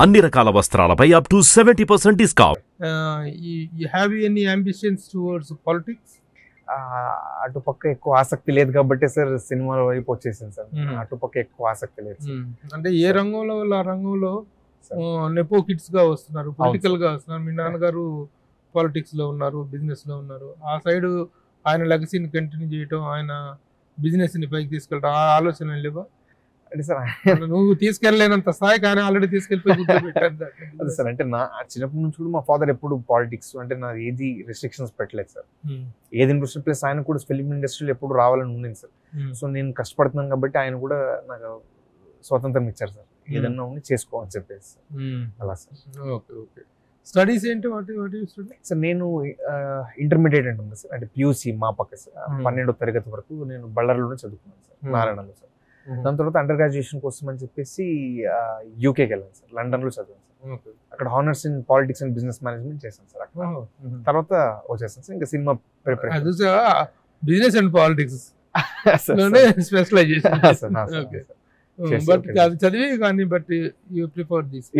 అన్ని రకాల వస్త్రాలపై up to 70% discount. You have any ambitions towards politics? అటుపక్క ఎక్కువ ఆసక్తి లేదు కాబట్టి సార్ సినిమాల వైపు వచ్చేసింది సార్. అటుపక్క ఎక్కువ ఆసక్తి లేదు. అంటే ఏ రంగంలో ఆ రంగంలో నెపో కిడ్స్ గా వస్తున్నారు, పొలిటికల్ గా వస్తున్నారు. మీ నాన్నగారు పాలిటిక్స్ లో ఉన్నారు, బిజినెస్ లో ఉన్నారు. ఆ సైడ్ ఆయన లెగసీని కంటిన్యూ చేయటం, ఆయన బిజినెస్ ని పైకి తీసుకెళ్ళటం, ఆ ఆలోచన లేవా? అంటే సార్ నువ్వు తీసుకెళ్ళలేనంత స్థాయి కానీ ఆల్రెడీ తీసుకెళ్ళిపోయి అదే సార్. అంటే నా చిన్నప్పటి నుంచి కూడా మా ఫాదర్ ఎప్పుడు పాలిటిక్స్ అంటే నాది ఏది రెస్ట్రిక్షన్స్ పెట్టలేదు సార్. ఏది ఇంట్రెస్ట్ ప్లస్ ఆయన కూడా ఫిల్మ్ ఇండస్ట్రీలో ఎప్పుడు రావాలని ఉండింది సార్. సో నేను కష్టపడుతున్నాను కాబట్టి ఆయన కూడా నాకు స్వాతంత్రం ఇచ్చారు సార్. ఏదన్నా ఉండి చేసుకోవాలని చెప్పేసి అలా సార్. Okay okay. స్టడీస్ ఏంటి? వాటి సార్ నేను ఇంటర్మీడియట్ ఉంటుంది సార్. అంటే పియూసీ మా పక్క సార్ 12వ తరగతి వరకు నేను బళ్ళారిలోనే చదువుకున్నాను సార్, నారాయణలో సార్. దాని తర్వాత అండర్ గ్రాడ్యుయేషన్ కోసం అని చెప్పేసి యూకేకి వెళ్ళాను సార్, లండన్లో చదివాను సార్. అక్కడ honours in politics and business management చేశాను సార్. అక్కడ తర్వాత వచ్చేసాను సార్ ఇంకా cinema business and politics specialization. But అది చదివి కానీ బట్ యూ ప్రిఫర్ దిస్.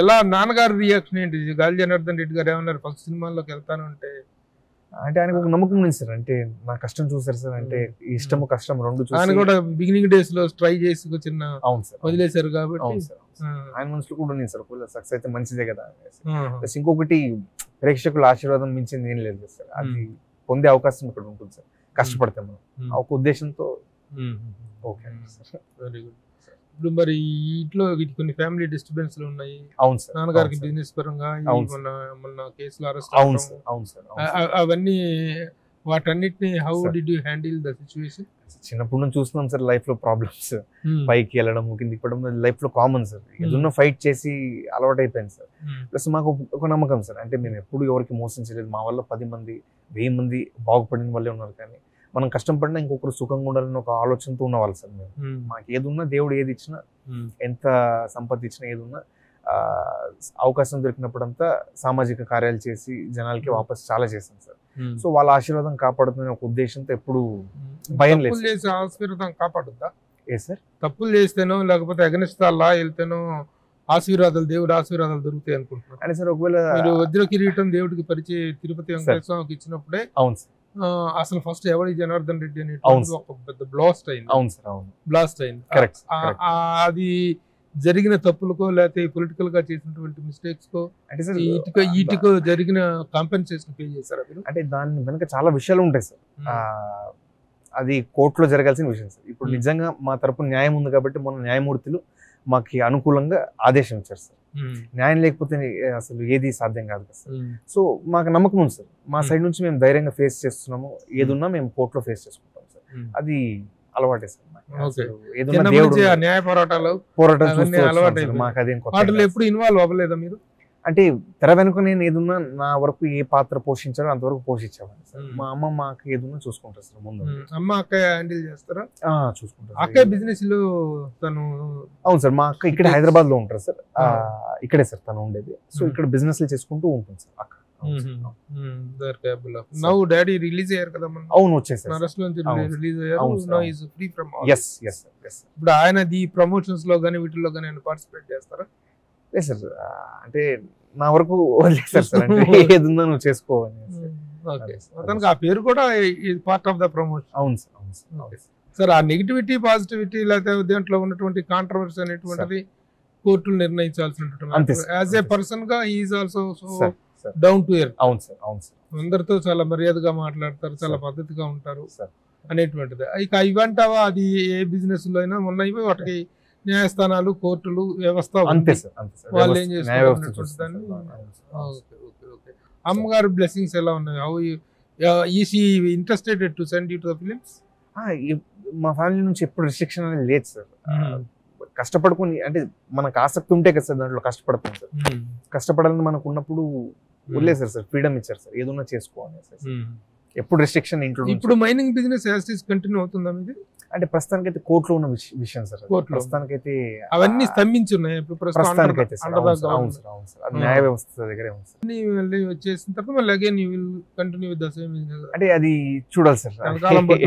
ఎలా నాన్నగారు రియాక్షన్ ఏంటి? గాలి జనార్దన్ రెడ్డి గారు ఏమన్నారు ఫస్ట్ సినిమాల్లోకి వెళ్తాను అంటే? అంటే ఆయనకు ఒక నమ్మకం ఉంది సార్. అంటే నా కష్టం చూసారు సార్. అంటే ఇష్టము కష్టం రెండు చూసి ఆయన కూడా బిగినింగ్ డేస్ లో ట్రై చేసి చిన్న అవును సార్ వదిలేశారు కాబట్టి ఆయన మనసులో కూడా ఉంది సార్. సక్సెస్ అయితే మంచిదే కదా. ఇంకొకటి ప్రేక్షకుల ఆశీర్వాదం మించింది ఏం లేదు సార్. అది పొందే అవకాశం ఇక్కడ ఉంటుంది సార్ కష్టపడితే మనం. ఒక ఉద్దేశంతో ఓకే సార్. Very good. ఇప్పుడు మరి ఇంట్లో కొన్ని ఫ్యామిలీ డిస్టర్బెన్స్ ఉన్నాయి. అవును సార్. నాన్నగారికి బిజినెస్ పరంగా మొన్న కేసులో అరెస్ట్. అవును సార్. అవును సార్. అవన్నీ వాటన్నిటిని how did you handle the situation? చిన్నప్పటి నుంచి చూస్తున్నాం సార్ లైఫ్ లో ప్రాబ్లమ్స్. పైకి వెళ్ళడం కిందికి పడడం లైఫ్ లో కామన్ సార్. ఏదన్నా ఫైట్ చేసి అలవాటు అయిపోయింది సార్. ప్లస్ మాకు ఒక నమ్మకం సార్. అంటే మేము ఎప్పుడు ఎవరికి మోసం చేయలేదు. మా వల్ల 10 మంది 1000 మంది బాగుపడిన వాళ్ళే ఉన్నారు. కానీ మనం కష్టం పడినా ఇంకొకరు సుఖంగా ఉండాలని ఒక ఆలోచనతో ఉన్నవాళ్ళు సార్ మేము. మాకు ఏది ఉన్నా దేవుడు ఏది ఇచ్చినా ఎంత సంపత్తి ఇచ్చినా ఏది ఉన్నా అవకాశం దొరికినప్పుడంతా సామాజిక కార్యాలు చేసి జనాలకి వాపస్ చాలా చేశాను సార్. సో వాళ్ళ ఆశీర్వాదం కాపాడుతున్న ఒక ఉద్దేశంతో ఎప్పుడు భయం లేదు. ఆశీర్వాదం కాపాడుద్దా? ఏ సార్ తప్పులు చేస్తేనో లేకపోతే అగనిస్ట్ లా వెళ్తేనో ఆశీర్వాదాలు దేవుడు ఆశీర్వాదాలు దొరుకుతాయి అనుకుంటున్నాను. అంటే సార్ ఒకవేళ మీరు వజ్ర కిరీటం దేవుడికి పరిచయం తిరుపతి వెంకటేశ్వర స్వామికి ఇచ్చినప్పుడే అవును సార్ అసలు ఫస్ట్ ఎవరి జనార్దన్ రెడ్డి అని ఒక పెద్ద బ్లాస్ట్ అయింది. అవును సార్. అవును బ్లాస్ట్ అయింది. కరెక్ట్. అది జరిగిన తప్పులకో లేకపోతే పొలిటికల్ గా చేసినటువంటి మిస్టేక్స్ కో అంటే సార్ ఈటికో జరిగిన కాంపెన్సేషన్ పే చేశారు మీరు? అంటే దాని వెనక చాలా విషయాలు ఉంటాయి సార్. అది కోర్టులో జరగాల్సిన విషయం సార్. ఇప్పుడు నిజంగా మా తరపున న్యాయం ఉంది కాబట్టి మొన్న న్యాయమూర్తులు మాకు అనుకూలంగా ఆదేశం ఇచ్చారు సార్. న్యాయం లేకపోతే అసలు ఏది సాధ్యం కాదు కదా సార్. సో మాకు నమ్మకం ఉంది సార్. మా సైడ్ నుంచి మేము ధైర్యంగా ఫేస్ చేస్తున్నాము. ఏదున్నా మేము కోర్టులో ఫేస్ చేసుకుంటాం సార్. అది అలవాటే సార్. న్యాయ పోరాటాలు మాకు అదేం ఎప్పుడు ఇన్వాల్వ్ అవ్వలేదా మీరు? అంటే తెర వెనుక నేను ఏదున్నా నా వరకు ఏ పాత్ర పోషించారో అంతవరకు పోషించేవాడిని సార్. మా అమ్మ మాకు ఏదున్నా చూసుకుంటారు సార్. ముందు అమ్మ అక్క హ్యాండిల్ చేస్తారా? చూసుకుంటారు. అక్క బిజినెస్ లో తను? అవును సార్. మా అక్క ఇక్కడ హైదరాబాద్ లో ఉంటారు సార్. ఇక్కడే సార్ తను ఉండేది. సో ఇక్కడ బిజినెస్ చేసుకుంటూ ఉంటుంది సార్ అక్క. నౌ డాడీ రిలీజ్ అయ్యారు కదా? అవును వచ్చేసారు. రిలీజ్ అయ్యారు. Now is free from all. yes yes yes. ఇప్పుడు ఆయన ది ప్రమోషన్స్ లో గానీ వీటిలో గానీ పార్టిసిపేట్ చేస్తారా? లేదు సార్. అంటే నా వరకు వదిలేసారు సార్. అంటే ఏదుందో నువ్వు చేసుకోవాలి. అతనికి ఆ పేరు కూడా పార్ట్ ఆఫ్ ద ప్రమోషన్. అవును సార్. అవును సార్. సార్ ఆ నెగిటివిటీ పాజిటివిటీ లేకపోతే దేంట్లో ఉన్నటువంటి కాంట్రవర్సీ అనేటువంటిది కోర్టులు నిర్ణయించాల్సినటువంటి యాజ్ ఏ పర్సన్ గా is also down to earth. అవును సార్. అవును సార్. అందరితో చాలా మర్యాదగా మాట్లాడతారు, చాలా పద్ధతిగా ఉంటారు అనేటువంటిది. ఇక ఇవంటావా అది ఏ బిజినెస్ లో అయినా ఉన్నాయి వాటికి న్యాయస్థానాలు కోర్టులు వ్యవస్థ అంతే సార్. వాళ్ళు ఏం చేస్తారు? అమ్మగారు బ్లెస్సింగ్స్ ఎలా ఉన్నాయి? How is she interested to send you to the films? మా ఫ్యామిలీ నుంచి ఎప్పుడు రిస్ట్రిక్షన్ అనేది లేదు సార్. కష్టపడుకుని అంటే మనకు ఆసక్తి ఉంటే కదా సార్ దాంట్లో కష్టపడతాం సార్. కష్టపడాలని మనకు ఉన్నప్పుడు వదిలేసారు సార్. ఫ్రీడమ్ ఇచ్చారు సార్. ఏదన్నా చేసుకోవాలి సార్. ఎప్పుడు రిస్ట్రిక్షన్ ఇంట్లో. ఇప్పుడు మైనింగ్ బిజినెస్ కంటిన్యూ అవుతుందా మీది? అంటే ప్రస్తుతానికి అయితే కోర్టులో ఉన్న విషయం సార్. ప్రస్తుతానికైతే అవన్నీ స్తంభించి ఉన్నాయి. ప్రస్తుతానికి అయితే న్యాయ వ్యవస్థ దగ్గరే ఉంది సార్. వచ్చేసిన తర్వాత మళ్ళీ again you will continue with the same business. అంటే అది చూడాలి సార్.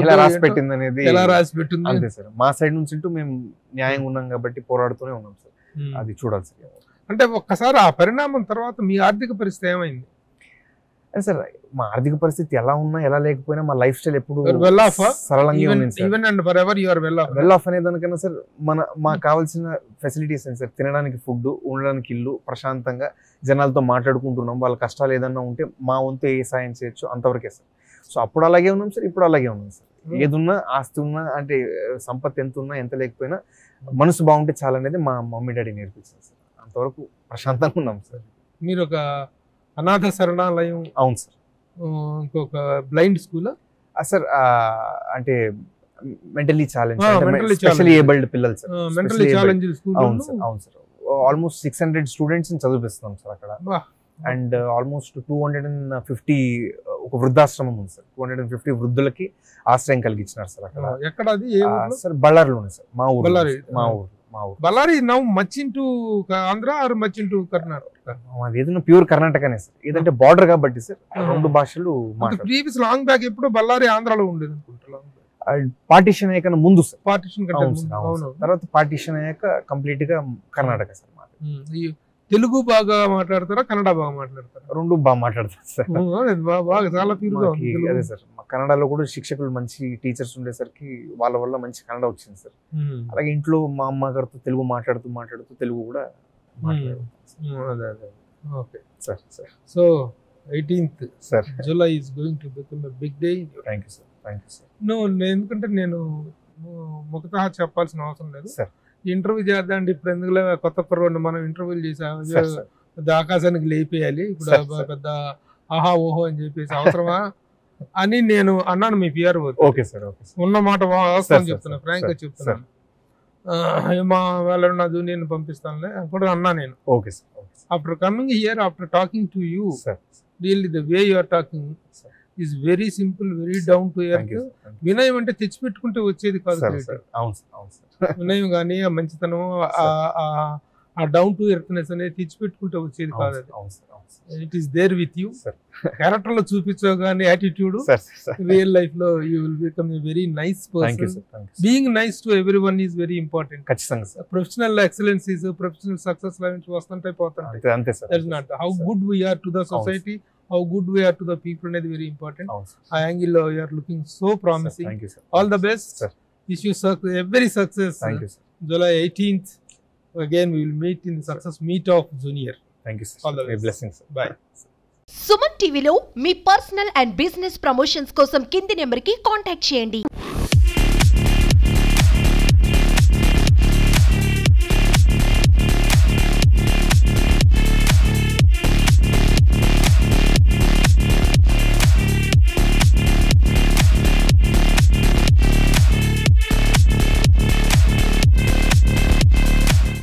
ఎలా రాసి పెట్టింది అనేది. ఎలా రాసి పెట్టింది అంతే సార్. మా సైడ్ నుంచి మేము న్యాయంగా ఉన్నాం కాబట్టి పోరాడుతూనే ఉన్నాం సార్. అది చూడాలి సార్. అంటే ఒక్కసారి ఆ పరిణామం తర్వాత మీ ఆర్థిక పరిస్థితి ఏమైంది? అంటే సార్ మా ఆర్థిక పరిస్థితి ఎలా ఉన్నా ఎలా లేకపోయినా మా లైఫ్ స్టైల్ ఎప్పుడు well off, సరళంగా ఉంది sir. Even and forever you are well off అనే దానికన్నా సార్ మాకు కావాల్సిన ఫెసిలిటీస్ ఏంటి సార్? తినడానికి ఫుడ్, ఉండడానికి ఇల్లు, ప్రశాంతంగా జనాలతో మాట్లాడుకుంటున్నాం. వాళ్ళ కష్టాలు ఏదన్నా ఉంటే మా వంతు ఏ సాయం చేయొచ్చు అంతవరకే సార్. సో అప్పుడు అలాగే ఉన్నాం సార్, ఇప్పుడు అలాగే ఉన్నాం సార్. ఏదున్నా ఆస్తి ఉన్నా అంటే సంపత్తి ఎంత ఉన్నా ఎంత లేకపోయినా మనసు బాగుంటే చాలనేది మా మమ్మీ డాడీ నేర్పించారు సార్. అంతవరకు ప్రశాంతంగా ఉన్నాం సార్. మీరు ఒక అనాథ శరణాలయం, అవును సార్, ఇంకొక బ్లైండ్ స్కూల్ సార్, అంటే mentally challenge, mentally specially abled పిల్లలు సార్. Mentally challenge school. అవును సార్, అవును సార్. ఆల్మోస్ట్ 600 స్టూడెంట్స్ చదివిస్తున్నాం సార్ అక్కడ. అండ్ ఆల్మోస్ట్ 250 ఒక వృద్ధాశ్రమం ఉంది సార్. 250 వృద్ధులకి ఆశ్రయం కలిగించినారు సార్ అక్కడ. ఎక్కడ అది? సార్ బళ్ళారిలో ఉంది సార్. మా ఊరు, బళ్ళారి. మా ఊరు. Bellary now much into Andhra or much into Karnataka? అది ఏదైనా ప్యూర్ కర్ణాటకనే సార్. ఏదంటే బార్డర్ కాబట్టి సార్ 2 భాషలు మాట్లాడు. ప్రీవియస్ లాంగ్ బ్యాక్ ఎప్పుడు బళ్ళారి ఆంధ్రాలో ఉండేది అనుకుంటా. పార్టీషన్ అయ్యాక ముందు సార్. పార్టీషన్ కంటే ముందు. అవును. తర్వాత పార్టీషన్ అయ్యాక కంప్లీట్ గా కర్ణాటక సార్. తెలుగు బాగా మాట్లాడతారా, కన్నడ బాగా మాట్లాడతారా? 2 బాగా మాట్లాడతారు సార్. బాగా చాలా ప్యూర్ గా ఉంది. అదే సార్, కన్నడలో కూడా శిక్షకులు మంచి టీచర్స్ ఉండేసరికి వాళ్ళ వల్ల మంచి కన్నడ వచ్చింది సార్. అలాగే ఇంట్లో మా అమ్మగారితో తెలుగు మాట్లాడుతూ తెలుగు కూడా okay sir. So 18th sir July is going to become a big day. Thank you sir. Thank you sir. ఎందుకంటే నేను ముఖతహా చెప్పాల్సిన అవసరం లేదు. సార్ ఇంటర్వ్యూ చేద్దాం ఇప్పుడు ఎందుకులే, కొత్త కుర్రోడిని మనం ఇంటర్వ్యూలు చేసాం, ఆకాశానికి లేపేయాలి ఇప్పుడు పెద్ద ఆహా ఓహో అని చెప్పేసి అవసరమా అని నేను అన్నాను మీ PR. Okay sir. Okay sir. ఉన్న మాట వాస్తవం చెప్తున్నా, ఫ్రాంక్ గా చెప్తున్నాను. మా వాళ్ళని నా జూనియర్ని పంపిస్తానులే కూడా అన్నా నేను. Okay sir. After coming here, after talking to you, really the way you are talking is very simple, very down to earth. వినయం అంటే తెచ్చిపెట్టుకుంటే వచ్చేది కాదు. వినయం కానీ ఆ మంచితనం, ఆ డౌన్ టు ఎర్త్నెస్ అనేది తెచ్చిపెట్టుకుంటే వచ్చేది కాదు. It is there with you. Character లో చూపించావు కానీ యాటిట్యూడ్ రియల్ లైఫ్ లో you will become a very nice person. Being nice to every one is very important. Professional excellencies, professional success వస్తుంటాయి పోతుంటాయి. That's not how good we are to the society, how good we are to the people అనేది very important. ఆ angle లో you are looking so promising. All the best. Wish you every success. July 18th again we will meet in the success meet of junior. Thank you sir. All the best. Blessings. Bye. Suman టీవీలో మీ personal and business promotions కోసం కింది నెంబర్కి contact చేయండి.